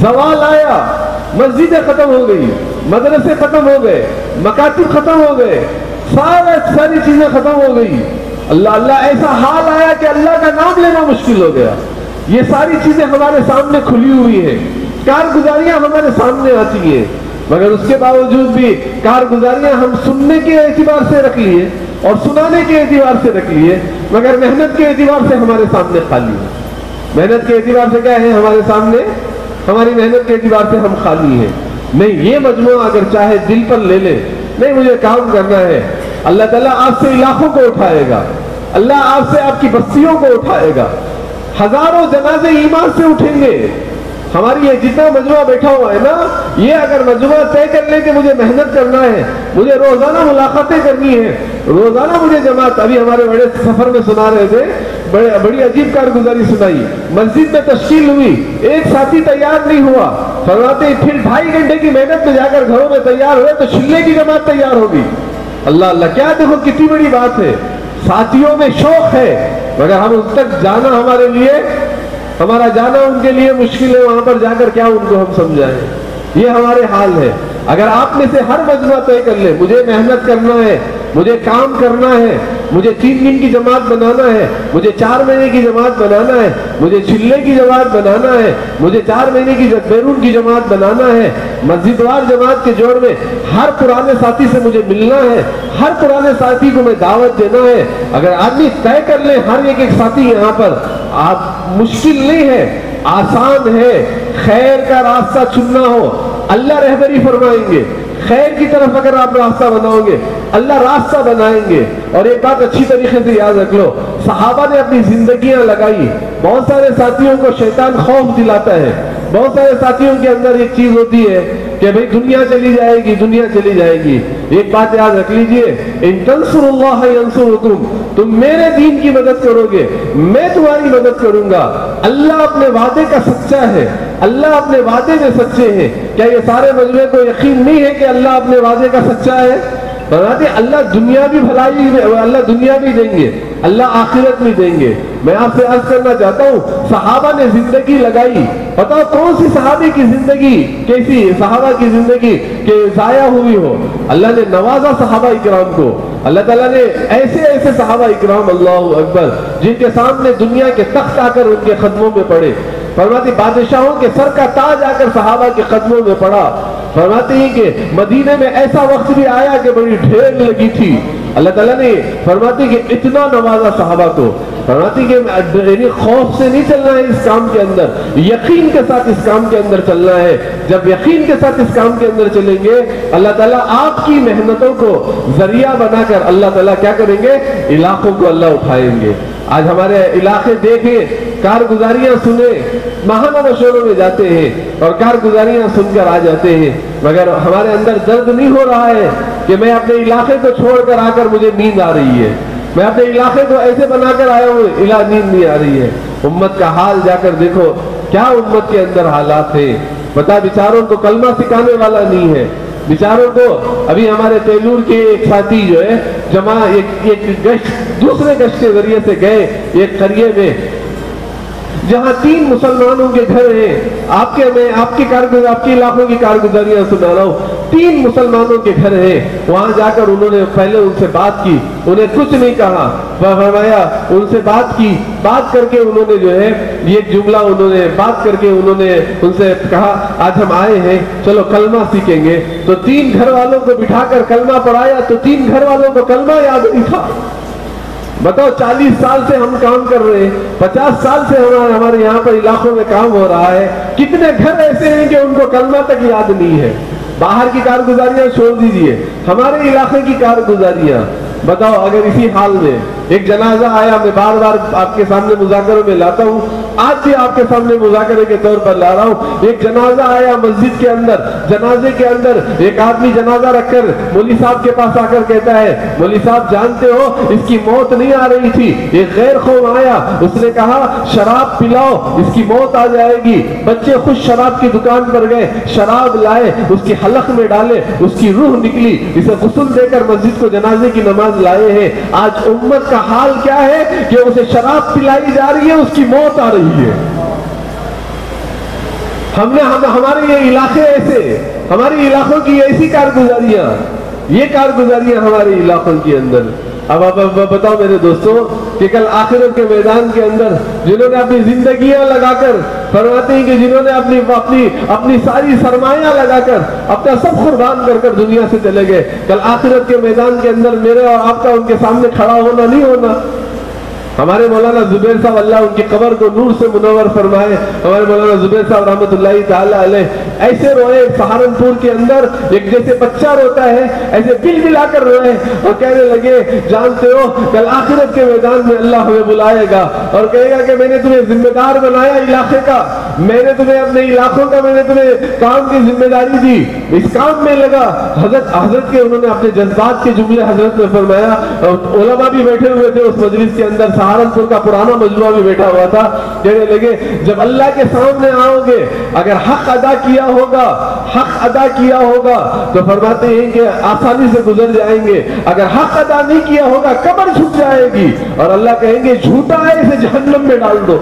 Speaker 2: زوال آیا، مسجدیں ختم ہو گئی، مدرسے ختم ہو گئے، مکاتب ختم ہو گئے، ساری چیزیں ختم ہو گئی، اللہ ایسا حال آیا کہ اللہ کا نام لینا مشکل ہو گیا۔ یہ ساری چیزیں ہمارے سامنے کھلی ہوئی ہیں، کارگزاریاں ہمارے سامنے آتی ہیں، مگر اس کے باوجود بھی کارگزاریاں ہم سننے کے اعتبار سے رکھ لیے اور سنانے کے اعتبار سے رکھ لیے، مگر محنت کے اعتبار سے ہمارے سامنے خالی ہے۔ محنت کے اعتبار سے کیا ہے ہمارے سامنے؟ ہماری محنت کے اعتبار سے ہم خالی ہیں۔ نہیں، یہ مجموعہ اگر چاہے دل پر لے لے، نہیں مجھے کام کرنا ہے، اللہ تعالیٰ آپ سے علاقوں کو اٹھائے گا، اللہ آپ سے آپ کی بستیوں کو اٹھائے گا، ہزاروں جنازے ایمان سے اٹھیں گے۔ ہماری یہ جتنا مجموعہ بیٹھا ہوا ہے نا، یہ اگر مجموعہ طے کر لے کہ مجھے محنت کرنا ہے، مجھے روزانہ ملاقاتیں کرنی ہے، روزانہ مجھے جماعت، ابھی ہمارے بڑے سفر میں سنا رہے تھے، بڑی عجیب کارگزاری سنائی، مسجد میں تشکیل ہوئی، ایک ساتھی تیار نہیں ہوا، فرماتے پھر 2.5 گھنٹے کی محنت میں جا کر گھروں میں تیار ہوئے تو چلے کی جماعت تیار ہوگی۔ اللہ اللہ، کیا دیکھو کتنی بڑی بات ہے، ساتھیوں میں شوق ہے، مگر ہم اس تک جانا ہمارے لیے، ہمارا جانا ان کے لیے مشکل ہے، وہاں پر جا کر کیا ان کو ہم سمجھائیں۔ یہ ہمارے حال ہے۔ اگر آپ میں سے ہر مجموعہ طے کر لے مجھے محنت کرنا ہے، مجھے کام کرنا ہے، مجھے 3 دن کی جماعت بنانا ہے، مجھے 4 مہینے کی جماعت بنانا ہے، مجھے چلے کی جماعت بنانا ہے، مجھے 4 مہینے کی بیرون کی جماعت بنانا ہے، مسجد وار جماعت کے جوڑ میں ہر پرانے ساتھی سے مجھے ملنا ہے، ہر پرانے ساتھی کو میں دعوت دینا ہے، اگر آدمی طے کر لے ہر ایک ساتھی یہاں پر، آپ مشکل نہیں ہے، آسان ہے۔ خیر کا راستہ چننا ہو اللہ رہبری فرمائیں گے، خیر کی طرف اگر آپ راستہ بناؤ گے اللہ راستہ بنائیں گے۔ اور ایک بات اچھی طریقے سے یاد رکھ لو، صحابہ نے اپنی زندگیاں لگائی، بہت سارے ساتھیوں کو شیطان خوف دلاتا ہے، بہت سارے ساتھیوں کے اندر ایک چیز ہوتی ہے کہ بھئی دنیا چلی جائے گی، دنیا چلی جائے گی۔ ایک بات یاد رکھ لیجئے، ان تنصروا اللہ ینصرکم، تم میرے دین کی مدد کرو گے میں تمہاری مدد کروں گا۔ اللہ اپنے وعدے کا سچا ہے، اللہ اپنے وعدے میں سچے ہیں۔ کیا یہ سارے مجموعے کو یقین نہیں ہے کہ اللہ اپنے وعدے کا سچا ہے؟ فرماتے اللہ دنیا بھی بھلائی، اللہ دنیا بھی دیں گے، اللہ آخرت بھی دیں گے۔ میں آپ سے عرض کرنا چاہتا ہوں، صحابہ نے زندگی لگائی، بتاؤ کون سی صحابی کی زندگی کیسی صحابہ کی زندگی کہ ضائع ہوئی ہو؟ اللہ نے نوازا صحابہ اکرام کو، اللہ تعالیٰ نے ایسے ایسے صحابہ اکرام، اللہ اکبر، جن کے سامنے دنیا کے تخت آ کر ان کے قدموں میں پڑے۔ فرماتے بادشاہوں کے سر کا تاج آ کر صحابہ کے قدموں میں پڑا۔ فرماتے ہیں کہ مدینے میں ایسا وقت بھی آیا کہ بڑی ڈھیر لگی تھی، اللہ تعالیٰ نے فرماتے کہ اتنا نوازا صحابہ کو۔ فرماتے کہ یعنی خوف سے نہیں چلنا ہے اس کام کے اندر، یقین کے ساتھ اس کام کے اندر چلنا ہے۔ جب یقین کے ساتھ اس کام کے اندر چلیں گے اللہ تعالیٰ آپ کی محنتوں کو ذریعہ بنا کر اللہ تعالیٰ کیا کریں گے؟ علاقوں کو اللہ اٹھائیں گے۔ آج ہمارے علاقے دیکھیں، کارگزاریاں سنیں، ماہانہ مشوروں میں جاتے ہیں اور کارگزاریاں سن کر آ جاتے ہیں، مگر ہمارے اندر درد نہیں ہو رہا ہے کہ میں اپنے علاقے کو چھوڑ کر آ کر مجھے نیند آ رہی ہے، میں اپنے علاقے کو ایسے بنا کر آیا ہوں نیند نہیں آ رہی ہے۔ امت کا حال جا کر دیکھو، کیا امت کے اندر حالات ہیں۔ بتا بیچاروں کو کلمہ سکھانے والا نہیں ہے، بیچاروں کو ابھی ہمارے تیلور کے ایک ساتھی جو ہے ایک گشت دوسرے گشت کے ذریعے سے گئے ایک قریے میں جہاں 3 مسلمانوں کے گھر ہیں، آپ کے علاقوں کی کارگزاریاں سنا رہا ہوں، 3 مسلمانوں کے گھر ہیں، وہاں جا کر انہوں نے پہلے ان سے بات کی، انہیں کچھ نہیں کہا، فرمایا ان سے بات کی، بات کر کے انہوں نے جو ہے یہ جملہ انہوں نے بات کر کے انہوں نے ان سے کہا آج ہم آئے ہیں چلو کلمہ سیکھیں گے۔ تو 3 گھر والوں کو بٹھا کر کلمہ پڑھایا تو 3 گھر والوں کو کلمہ یاد نہیں تھا۔ بتاؤ 40 سال سے ہم کام کر رہے ہیں، 50 سال سے ہمارے یہاں پر علاقوں میں کام ہو رہا ہے، کتنے گھر ایسے ہیں کہ ان کو کلمہ تک یاد نہیں ہے۔ باہر کی کارگزاریاں چھوڑ دیجئے، ہمارے علاقے کی کارگزاریاں بتاؤ۔ اگر اسی حال میں ایک جنازہ آیا، میں بار بار آپ کے سامنے مذاکروں میں لاتا ہوں، آج بھی آپ کے سامنے مذاکرے کے طور پر لا رہا ہوں، ایک جنازہ آیا مسجد کے اندر، جنازے کے اندر ایک آدمی جنازہ رکھ کر مولوی صاحب کے پاس آ کر کہتا ہے مولوی صاحب جانتے ہو اس کی موت نہیں آ رہی تھی، ایک غیر قوم آیا، اس نے کہا شراب پلاؤ اس کی موت آ جائے گی، بچے خوش شراب کی دکان پر گئے، شراب لائے، اس کی حلق میں ڈالے، اس کی روح نکلی، اسے غسل دے کر مسجد کو جنازے کی نماز لائے ہیں۔ آج امت کا حال کیا ہے کہ اسے شراب پلائی جا رہی ہے، اس کی موت آ رہی ہے۔ ہمارے یہ علاقے ایسے، ہمارے علاقوں کی ایسی کارگزاریاں، یہ کارگزاریاں ہمارے علاقوں کے اندر۔ اب بتاؤ میرے دوستوں کہ کل آخرت کے میدان کے اندر جنہوں نے اپنی زندگیاں لگا کر، فرماتے ہیں کہ جنہوں نے اپنی ساری سرمایہ لگا کر، اپنا سب قربان کر کر دنیا سے چلے گئے، کل آخرت کے میدان کے اندر میرے اور آپ کا ان کے سامنے کھڑا ہونا نہیں ہونا۔ ہمارے مولانا زبیر صاحب اللہ ان کی قبر کو نور سے منور فرمائے، ہمارے مولانا زبیر صاحب رحمۃ اللہ تعالی علیہ ایسے روئے سہارنپور کے اندر، ایک جیسے بچہ روتا ہے ایسے بل بلا کر روئے اور کہنے لگے جانتے ہو کل آخرت کے میدان میں اللہ ہمیں بلائے گا اور کہے گا کہ میں نے تمہیں ذمہ دار بنایا علاقے کا، میں نے تمہیں اپنے علاقوں کا، میں نے تمہیں کام کی ذمہ داری دی، اس کام میں لگا۔ حضرت کے انہوں نے اپنے جذبات کے جملے حضرت نے فرمایا، علماء بھی بیٹھے ہوئے تھے اس مجلس کے اندر، سہارنپور کا پرانا مجموعہ بھی بیٹھا ہوا تھا، کہنے لگے جب اللہ کے سامنے آؤ گے اگر حق ادا کیا ہوگا، حق ادا کیا ہوگا تو فرماتے ہیں کہ آسانی سے گزر جائیں گے، اگر حق ادا نہیں کیا ہوگا کمر جھک جائے گی اور اللہ کہیں گے جھوٹا ہے اسے جہنم میں ڈال دو۔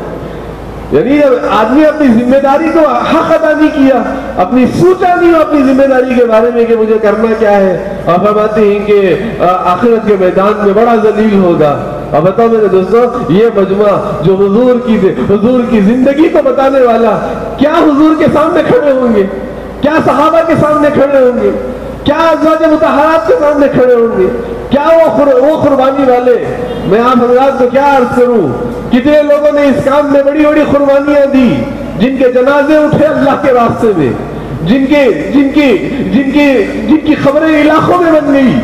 Speaker 2: یعنی آدمی اپنی ذمہ داری کو حق ادا نہیں کیا، اپنی سوچا نہیں اپنی ذمہ داری کے بارے میں کہ مجھے کرنا کیا ہے، اور فرماتے ہیں کہ آخرت کے میدان میں بڑا ذلیل ہوگا۔ اور بتاؤ میرے دوستو یہ مجموعہ جو حضور کی زندگی کو بتانے والا، کیا حضور کے سامنے کھڑے ہوں گے، کیا صحابہ کے سامنے کھڑے ہوں گے، کیا ازواج مطہرات کے سامنے کھڑے ہوں گے، کیا وہ قربانی والے۔ میں آپ حضرات کو کیا عرض کروں، کتنے لوگوں نے اس کام میں بڑی بڑی قربانیاں دی، جن کے جنازے اٹھے اللہ کے راستے میں، جن کی خبریں علاقوں میں بن گئی،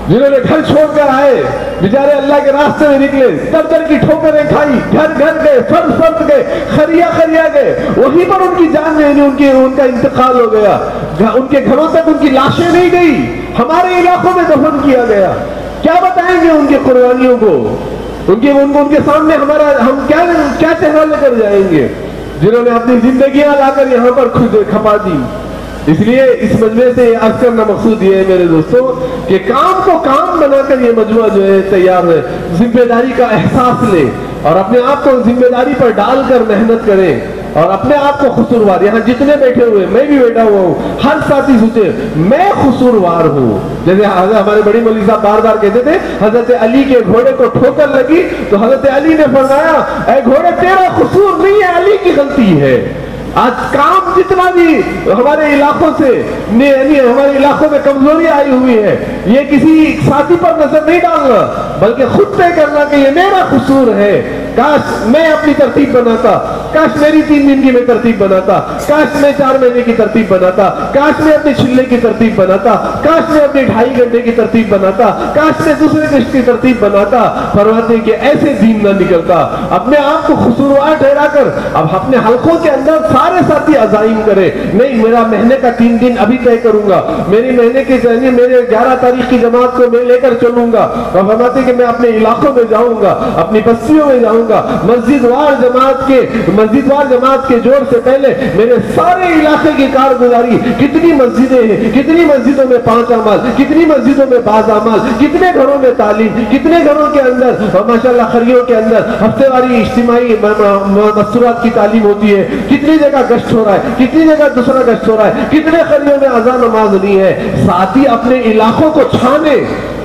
Speaker 2: جنہوں نے گھر چھوڑ کر آئے بیچارے اللہ کے راستے میں نکلے، در در کی ٹھوکریں کھائی، گھر گھر گئے، فرد گئے، خریا گئے، وہیں پر ان کی جان میں ان کا انتقال ہو گیا، ان کے گھروں تک ان کی لاشیں نہیں گئی، ہمارے علاقوں میں دفن کیا گیا۔ کیا بتائیں گے ان کی قربانیوں کو، ان کے سامنے ہم کیا چہرہ لے کر جائیں گے، جنہوں نے اپنی زندگیاں لا کر یہاں پر کھپا دی۔ اس لیے اس مجموعے سے عرض کرنا مقصود یہ ہے میرے دوستوں کہ کام کو کام بنا کر یہ مجموعہ جو ہے تیار ہے، ذمہ داری کا احساس لے اور اپنے آپ کو ذمہ داری پر ڈال کر محنت کریں اور اپنے آپ کو قصوروار، یہاں جتنے بیٹھے ہوئے میں بھی بیٹھا ہوا ہوں، ہر ساتھی سوچے میں قصوروار ہوں۔ جیسے ہمارے بڑی مولوی صاحب بار بار کہتے تھے حضرت علی کے گھوڑے کو ٹھوکر لگی تو حضرت علی نے فرمایا اے گھوڑے تیرا قصور نہیں ہے، علی کی غلطی ہے۔ آج کام جتنا بھی ہمارے علاقوں سے یعنی ہمارے علاقوں میں کمزوری آئی ہوئی ہے، یہ کسی ساتھی پر نظر نہیں ڈالنا بلکہ خود طے کرنا کہ یہ میرا قصور ہے۔ کاش میں اپنی ترتیب بناتا، کاش میری 3 دن کی میں ترتیب بناتا، کاش میں 4 مہینے کی ترتیب بناتا، کاش میں اپنے چھلے کی ترتیب بناتا، کاش میں اپنے 2.5 گھنٹے کی ترتیب بناتا، کاش میں دوسرے قسط کی ترتیب بناتا۔ فرماتے ہیں کہ ایسے دین نہ نکلتا۔ اپنے آپ کو قصوروار ٹھہرا کر اب اپنے حلقوں کے اندر سارے ساتھی عزائم کرے، نہیں میرا مہینے کا 3 دن ابھی طے کروں گا، میری مہینے کی میرے 11 تاریخ کی جماعت کو میں لے کر چلوں گا، اور فرماتے کہ میں اپنے علاقوں میں جاؤں گا، اپنی بستیوں میں جاؤں گا، مسجد وار جماعت کے جوڑ سے پہلے میرے سارے علاقے کی کارگزاری، کتنی مسجدیں ہیں، کتنی مسجدوں میں 5 اعمال، کتنی مسجدوں میں 5 اعمال، کتنے گھروں میں تعلیم، کتنے گھروں کے اندر اور ماشاءاللہ خریوں کے اندر ہفتے واری اجتماعی مستورات کی تعلیم ہوتی ہے، کتنی جگہ گشت ہو رہا ہے، کتنی جگہ دوسرا گشت ہو رہا ہے، کتنے خریوں میں اذان نماز نہیں ہے۔ ساتھی اپنے علاقوں کو چھانے،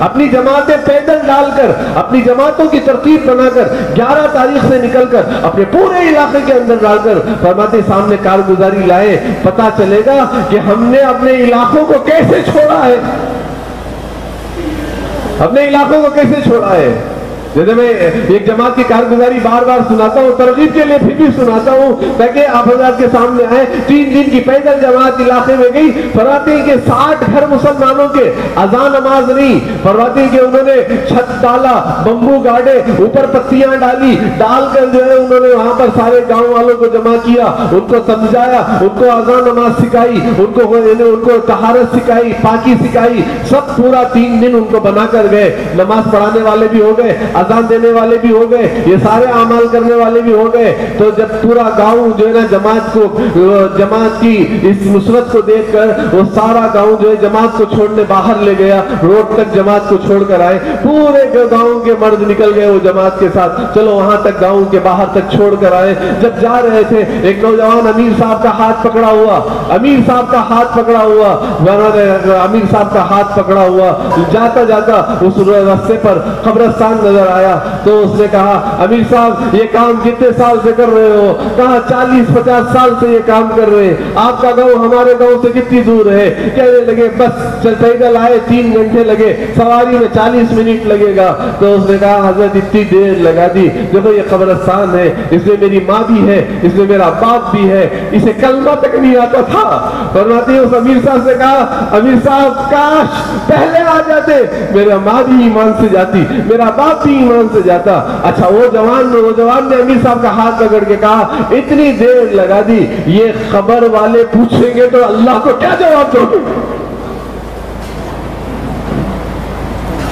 Speaker 2: اپنی جماعتیں پیدل ڈال کر، اپنی جماعتوں کی ترتیب بنا کر 11 تاریخ سے نکل کر اپنے پورے علاقے کے اندر ڈال کر فرماتے سامنے کارگزاری لائے، پتا چلے گا کہ ہم نے اپنے علاقوں کو کیسے چھوڑا ہے، اپنے علاقوں کو کیسے چھوڑا ہے۔ جیسے میں ایک جماعت کی کارگزاری بار بار سناتا ہوں، ترغیب کے لیے پھر بھی سناتا ہوں تاکہ آپ حضرات کے سامنے آئے۔ 3 دن کی پیدل جماعت علاقے میں گئی، فرماتے ہیں کہ 60 گھر مسلمانوں کے اذان نماز نہیں، فرماتے ہیں کہ انہوں نے چھت ڈالا، بمبو گاڑے، اوپر پتیاں ڈال کر جو ہے انہوں نے وہاں پر سارے گاؤں والوں کو جمع کیا، ان کو سمجھایا، ان کو اذان نماز سکھائی، ان کو طہارت سکھائی، پاکی سکھائی، سب پورا 3 دن ان کو بنا کر گئے۔ نماز پڑھانے والے بھی ہو گئے، اذان دینے والے بھی ہو گئے, یہ سارے اعمال کرنے والے بھی ہو گئے. تو جب پورا گاؤں جو ہے نا جماعت کی اس نصرت کو دیکھ کر وہ سارا گاؤں جو ہے جماعت کو چھوڑنے باہر لے گیا, روڈ تک جماعت کو چھوڑ کر آئے. پورے گاؤں کے مرد نکل گئے وہ جماعت کے ساتھ, چلو وہاں تک گاؤں کے باہر تک چھوڑ کر آئے. جب جا رہے تھے ایک نوجوان امیر صاحب کا ہاتھ پکڑا ہوا, امیر صاحب کا ہاتھ پکڑا ہوا, امیر صاحب کا ہاتھ پکڑا ہوا. جاتا جاتا اس راستے پر قبرستان نظر آیا تو اس نے کہا امیر صاحب یہ کام کتنے سال سے کر رہے ہو؟ کہا 40-50 سال سے یہ کام کر رہے ہیں. آپ کا گاؤں ہمارے گاؤں سے کتنی دور ہے؟ کہنے لگے بس پیدل آئے 3 گھنٹے لگے, سواری میں 40 منٹ لگے گا. تو اس نے کہا حضرت اتنی دیر لگا دی, دیکھو یہ قبرستان ہے, اس میں میری ماں بھی ہے, اس میں میرا باپ بھی ہے, اسے کلمہ تک نہیں آتا تھا. فرماتے اس امیر صاحب سے کہا امیر صاحب کاش پہلے آ جاتے, میرا ماں بھی ایمان سے جاتی, میرا باپ بھی ایمان سے جاتا. اچھا وہ جوان نے امیر صاحب کا ہاتھ پکڑ کے کہا اتنی دیر لگا دی, یہ خبر والے پوچھیں گے تو اللہ کو کیا جواب دو گے؟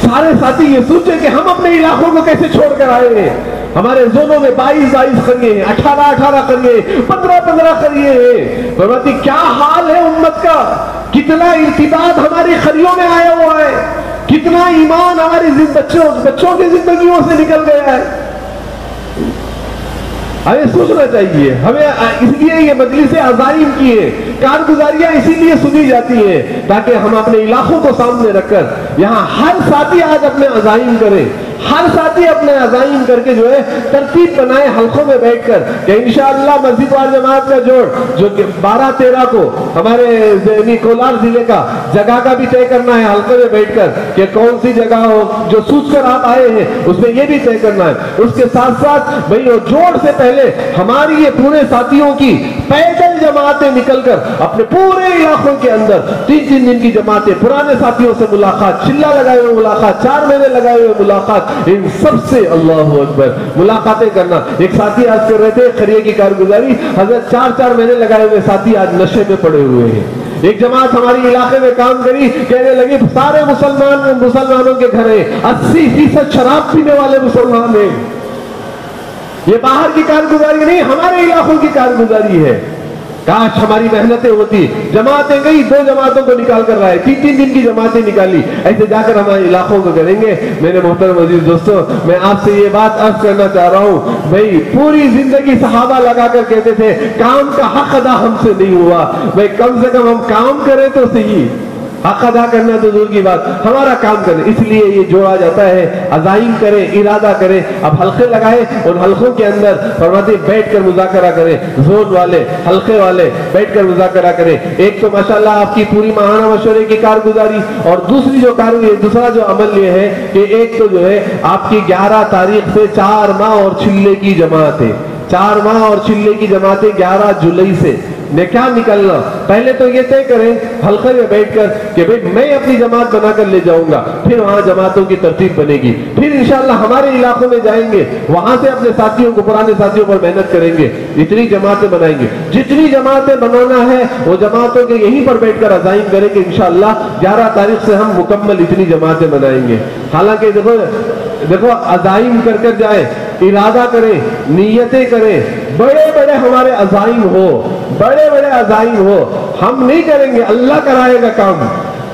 Speaker 2: سارے ساتھی یہ سوچیں کہ ہم اپنے علاقوں کو کیسے چھوڑ کر آئے ہیں. ہمارے زونوں میں 22 قریے ہیں, 18 قریے, 15 قریے ہیں. فرماتی کیا حال ہے امت کا, کتنا ارتباط ہماری خریوں میں آیا ہوا ہے, کتنا ایمان ہماری بچوں کی زندگیوں سے نکل گیا ہے. ہمیں سوچنا چاہیے. ہمیں اس لیے یہ مجلس عزائم کی ہے, کارگزاریاں اسی لیے سنی جاتی ہیں تاکہ ہم اپنے علاقوں کو سامنے رکھ کر یہاں ہر ساتھی آج اپنے عزائم کرے, ہر ساتھی اپنے عزائم کر کے جو ہے ترتیب بنائے حلقوں میں بیٹھ کر کہ انشاءاللہ مسجد وال جماعت کا جوڑ جو 12-13 کو ہمارے کولار ضلع کا جگہ کا بھی طے کرنا ہے حلقے میں بیٹھ کر کہ کون سی جگہ ہو, جو سوچ کر آپ آئے ہیں اس میں یہ بھی طے کرنا ہے. اس کے ساتھ ساتھ بھئی وہ جوڑ سے پہلے ہماری یہ پورے ساتھیوں کی پیدل جماعتیں نکل کر اپنے پورے علاقوں کے اندر 3 دن کی جماعتیں, پرانے ساتھیوں سے ملاقات, چلہ لگائے ہوئے ملاقات, 4 مہینے لگائے ہوئے ملاقات, ان سب سے اللہ اکبر ملاقاتیں کرنا. ایک ساتھی آج کر رہے تھے خریے کی کارگزاری, حضرت 4 مہینے لگائے ہوئے ساتھی آج نشے میں پڑے ہوئے ہیں. ایک جماعت ہماری علاقے میں کام کری, کہنے لگی سارے مسلمانوں کے گھر ہیں, 80% شراب پینے والے مسلمان ہیں. یہ باہر کی کارگزاری نہیں, ہمارے علاقوں کی کارگزاری ہے. کاش ہماری محنتیں ہوتی. جماعتیں گئی, 2 جماعتوں کو نکال کر رہے, 3 دن کی جماعتیں نکالی. ایسے جا کر ہمارے علاقوں کو کریں گے. میرے محترم عزیز دوستوں, میں آپ سے یہ بات عرض کرنا چاہ رہا ہوں, بھائی پوری زندگی صحابہ لگا کر کہتے تھے کام کا حق ادا ہم سے نہیں ہوا. بھائی کم سے کم ہم کام کریں تو صحیح, حق ادا کرنا تو دور کی بات, ہمارا کام کریں. اس لیے یہ جوڑا جاتا ہے, عزائم کریں, ارادہ کریں. اب حلقے لگائے, ان حلقوں کے اندر فرماتے بیٹھ کر مذاکرہ کریں, زون والے حلقے والے بیٹھ کر مذاکرہ کریں. ایک تو ماشاءاللہ آپ کی پوری ماہانہ مشورے کی کارگزاری, اور دوسرا جو عمل یہ ہے کہ ایک تو جو ہے آپ کی 11 تاریخ سے 4 ماہ اور چلے کی جماعت ہے, 4 ماہ اور چلے کی جماعتیں 11 جولائی سے نے کیا نکلنا. پہلے تو یہ طے کریں حلقے میں بیٹھ کر کہ بھئی میں اپنی جماعت بنا کر لے جاؤں گا, پھر وہاں جماعتوں کی ترتیب بنے گی, پھر انشاءاللہ ہمارے علاقوں میں جائیں گے, وہاں سے اپنے ساتھیوں کو, پرانے ساتھیوں پر محنت کریں گے, اتنی جماعتیں بنائیں گے. جتنی جماعتیں بنانا ہے وہ جماعتوں کے یہیں پر بیٹھ کر عزائم کریں کہ انشاءاللہ 11 تاریخ سے ہم مکمل اتنی جماعتیں بنائیں گے. حالانکہ دیکھو عزائم کر کر جائیں, ارادہ کریں, نیتیں کریں, بڑے ہمارے عزائم ہو, بڑے عزائم ہو. ہم نہیں کریں گے, اللہ کرائے گا کام,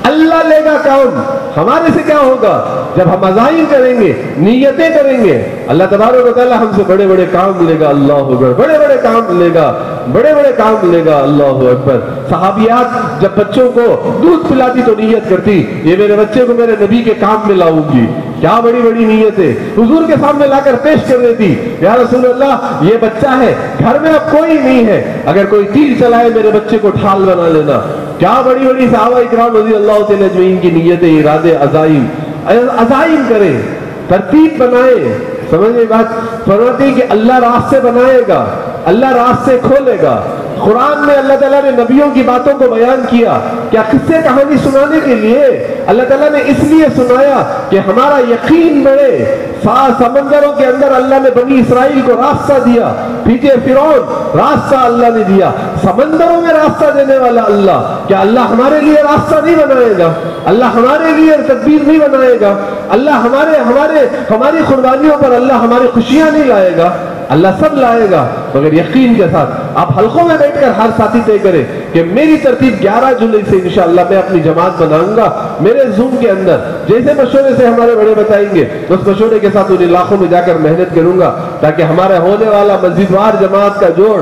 Speaker 2: اللہ لے گا کام. ہمارے سے کیا ہوگا جب ہم عزائم کریں گے, نیتیں کریں گے, اللہ تبارک و تعالی ہم سے بڑے کام لے گا. اللہ اکبر, بڑے کام لے گا, بڑے کام لے گا. اللہ اکبر. صحابیات جب بچوں کو دودھ پلاتی تو نیت کرتی یہ میرے بچے کو میرے نبی کے کام میں لاؤں گی. کیا بڑی نیت ہے. حضور کے سامنے لا کر پیش کر دیتی, یا رسول اللہ یہ بچہ ہے, گھر میں اب کوئی نہیں ہے, اگر کوئی تیر چلائے میرے بچے کو ڈھال بنا لینا. کیا بڑی صحابہ اکرام رضی اللہ تعالی اجمعین کی نیتیں, ارادے, عزائم کریں, ترتیب بنائیں. سمجھے بات. فرماتے کہ اللہ راستے بنائے گا, اللہ راستے کھولے گا. قرآن میں اللہ تعالیٰ نے نبیوں کی باتوں کو بیان کیا, کیا قصے کہانی سنانے کے لیے. اللہ تعالیٰ نے اس لیے سنایا کہ ہمارا یقین بڑھے. سمندروں کے اندر اللہ نے بنی اسرائیل کو راستہ دیا, پیچھے فرعون راستہ اللہ نے دیا. سمندروں میں راستہ دینے والا اللہ, کیا اللہ ہمارے لیے راستہ نہیں بنائے گا؟ اللہ ہمارے لیے تدبیر نہیں بنائے گا، اللہ ہماری قربانیوں پر اللہ ہماری خوشیاں نہیں لائے گا، اللہ سب لائے گا، مگر یقین کے ساتھ آپ حلقوں میں بیٹھ کر ہر ساتھی طے کرے کہ میری ترتیب 11 جولائی سے انشاءاللہ میں اپنی جماعت بناؤں گا میرے زوم کے اندر، جیسے مشورے سے ہمارے بڑے بتائیں گے اس مشورے کے ساتھ ان علاقوں میں جا کر محنت کروں گا، تاکہ ہمارا ہونے والا مسجدوار جماعت کا جوڑ،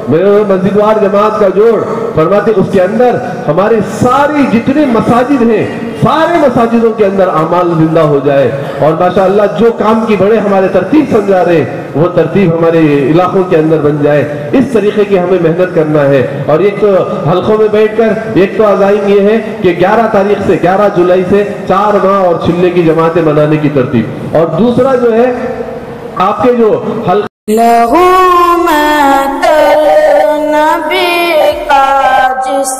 Speaker 2: میرے مسجدوار جماعت کا جوڑ فرماتے اس کے اندر ہماری ساری جتنے مساجد ہیں سارے مساجدوں کے اندر اعمال زندہ ہو جائے، اور ماشاءاللہ جو کام کی بڑے ہمارے ترتیب سمجھا رہے وہ ترتیب ہمارے علاقوں کے اندر بن جائے۔ اس طریقے کی ہمیں محنت کرنا ہے، اور ایک تو حلقوں میں بیٹھ کر ایک تو عزائم یہ ہے کہ 11 جولائی سے 4 ماہ اور چلے کی جماعتیں بنانے کی ترتیب، اور دوسرا جو ہے آپ کے جو حلقے
Speaker 3: نبی کا جس